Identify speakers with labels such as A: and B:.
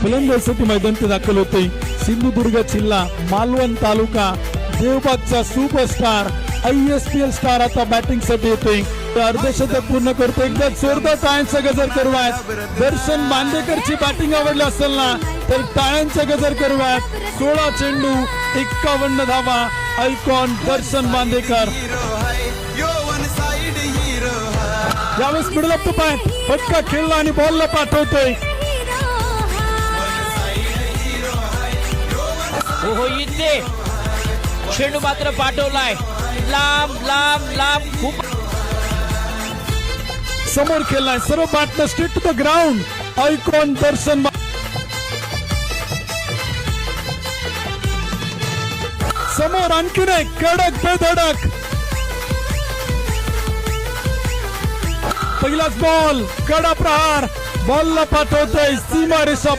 A: फलंदाजीसाठी मैदानात दाखल होते सिंधुदुर्ग जिल्हा मालवण तालुका देवबागचा सुपरस्टार ISPL स्टार आता बॅटिंग साठी येतोय अर्धशतक पूर्ण करतो एकदा जोरदार टाळ्यांचा गजर करूयात दर्शन बांदेकरची बॅटिंग आवडली असेल ना तर टाळ्यांचा गजर करूयात 16 चेंडू 51 धावा आयकॉन दर्शन बांदेकर यावेळेस मिडल ऑफ द पॅक फटका खेळला आणि बॉलला पाठवतोय
B: हो इथे चेंडू मात्र पाठवलाय लांब लांब लांब खूप
A: समोर खेळलाय सर्व बॅटनं straight to the ground icon Darshan समोर आणखीन एक कडक बेधडक पहिलाच बॉल कडा प्रहार बॉलला पाठवतोय सीमा रेषा